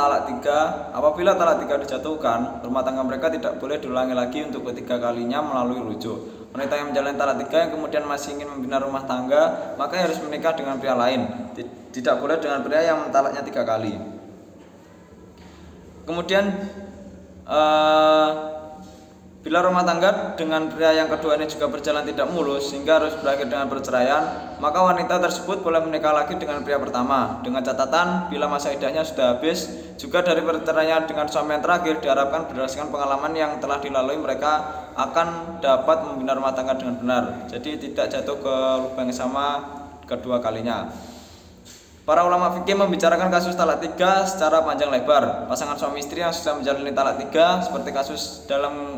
talak 3, apabila talak 3 dijatuhkan, rumah tangga mereka tidak boleh diulangi lagi untuk ketiga kalinya melalui rujuk. Wanita yang menjalani talak 3 yang kemudian masih ingin membina rumah tangga, maka harus menikah dengan pria lain. Tidak boleh dengan pria yang mentalaknya 3 kali. Kemudian bila rumah tangga dengan pria yang kedua ini juga berjalan tidak mulus sehingga harus berakhir dengan perceraian, maka wanita tersebut boleh menikah lagi dengan pria pertama, dengan catatan bila masa iddahnya sudah habis. Juga dari perceraian dengan suami yang terakhir diharapkan berdasarkan pengalaman yang telah dilalui mereka akan dapat membina rumah tangga dengan benar, jadi tidak jatuh ke lubang yang sama kedua kalinya. Para ulama fikih membicarakan kasus talak 3 secara panjang lebar. Pasangan suami istri yang sudah menjalani talak 3 seperti kasus dalam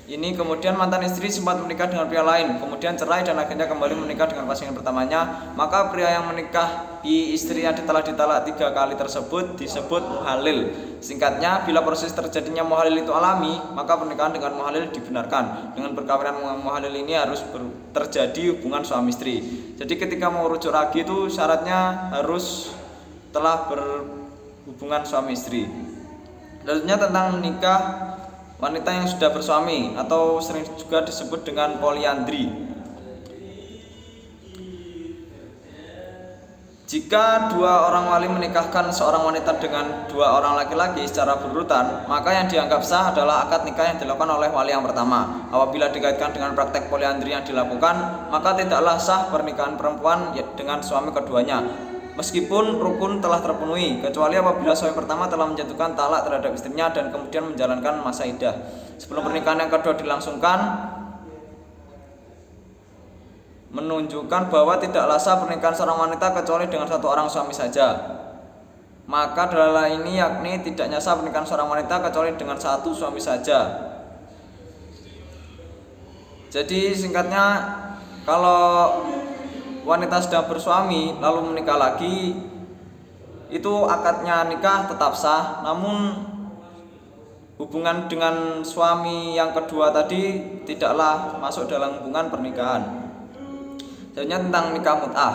ini, kemudian mantan istri sempat menikah dengan pria lain, kemudian cerai dan akhirnya kembali menikah dengan pasangan pertamanya, maka pria yang menikahi istri yang telah ditalak 3 kali tersebut disebut muhalil. Singkatnya, bila proses terjadinya muhalil itu alami, maka pernikahan dengan muhalil dibenarkan. Dengan perkawinan muhalil ini harus terjadi hubungan suami istri. Jadi ketika mau rujuk lagi itu syaratnya harus telah berhubungan suami istri. Selanjutnya tentang nikah wanita yang sudah bersuami atau sering juga disebut dengan poliandri. Jika 2 orang wali menikahkan seorang wanita dengan 2 orang laki-laki secara berurutan, maka yang dianggap sah adalah akad nikah yang dilakukan oleh wali yang pertama. Apabila dikaitkan dengan praktek poliandri yang dilakukan, maka tidaklah sah pernikahan perempuan dengan suami keduanya, meskipun rukun telah terpenuhi, kecuali apabila suami pertama telah menjatuhkan talak terhadap istrinya dan kemudian menjalankan masa iddah. Sebelum pernikahan yang kedua dilangsungkan, menunjukkan bahwa tidaklah sah pernikahan seorang wanita kecuali dengan 1 orang suami saja. Maka dalil ini yakni tidaknya sah pernikahan seorang wanita kecuali dengan 1 suami saja. Jadi singkatnya, kalau wanita sedang bersuami lalu menikah lagi, itu akadnya nikah tetap sah, namun hubungan dengan suami yang kedua tadi tidaklah masuk dalam hubungan pernikahan. Selanjutnya tentang nikah mut'ah.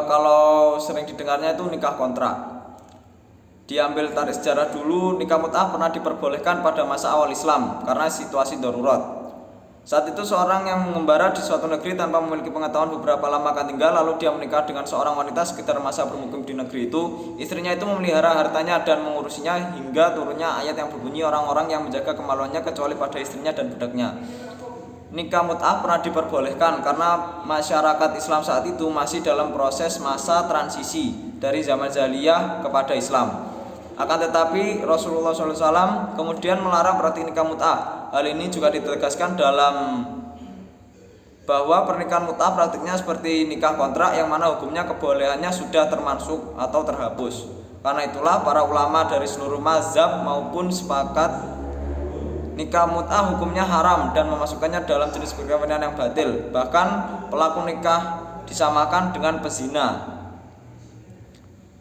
Kalau sering didengarnya itu nikah kontrak. Diambil tarik sejarah dulu, nikah mut'ah pernah diperbolehkan pada masa awal Islam karena situasi darurat. Saat itu seorang yang mengembara di suatu negeri tanpa memiliki pengetahuan beberapa lama akan tinggal, lalu dia menikah dengan seorang wanita sekitar masa bermukim di negeri itu. Istrinya itu memelihara hartanya dan mengurusinya hingga turunnya ayat yang berbunyi, orang-orang yang menjaga kemaluannya kecuali pada istrinya dan budaknya. Nikah mut'ah pernah diperbolehkan karena masyarakat Islam saat itu masih dalam proses masa transisi dari zaman jahiliyah kepada Islam. Akan tetapi Rasulullah SAW kemudian melarang praktik nikah mut'ah. Hal ini juga ditegaskan dalam bahwa pernikahan mut'ah praktiknya seperti nikah kontrak yang mana hukumnya kebolehannya sudah termasuk atau terhapus. Karena itulah para ulama dari seluruh mazhab maupun sepakat nikah mut'ah hukumnya haram dan memasukkannya dalam jenis perkawinan yang batil. Bahkan pelaku nikah disamakan dengan pezina.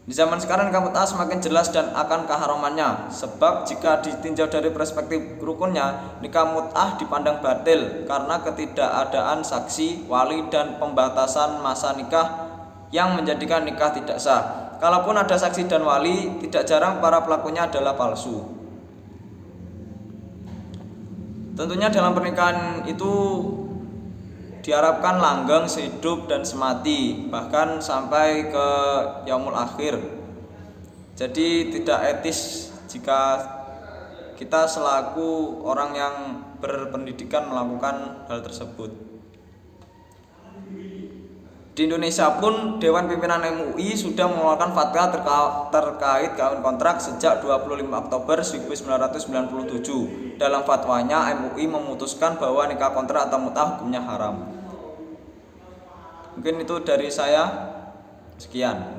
Di zaman sekarang nikah mut'ah semakin jelas dan akan keharamannya, sebab jika ditinjau dari perspektif rukunnya, nikah mut'ah dipandang batil karena ketidakadaan saksi, wali dan pembatasan masa nikah yang menjadikan nikah tidak sah. Kalaupun ada saksi dan wali, tidak jarang para pelakunya adalah palsu. Tentunya dalam pernikahan itu diharapkan langgeng sehidup dan semati, bahkan sampai ke yaumul akhir. Jadi tidak etis jika kita selaku orang yang berpendidikan melakukan hal tersebut. Di Indonesia pun Dewan Pimpinan MUI sudah mengeluarkan fatwa terkait kawin kontrak sejak 25 Oktober 1997. Dalam fatwanya MUI memutuskan bahwa nikah kontrak atau mut'ah hukumnya haram. Mungkin itu dari saya. Sekian.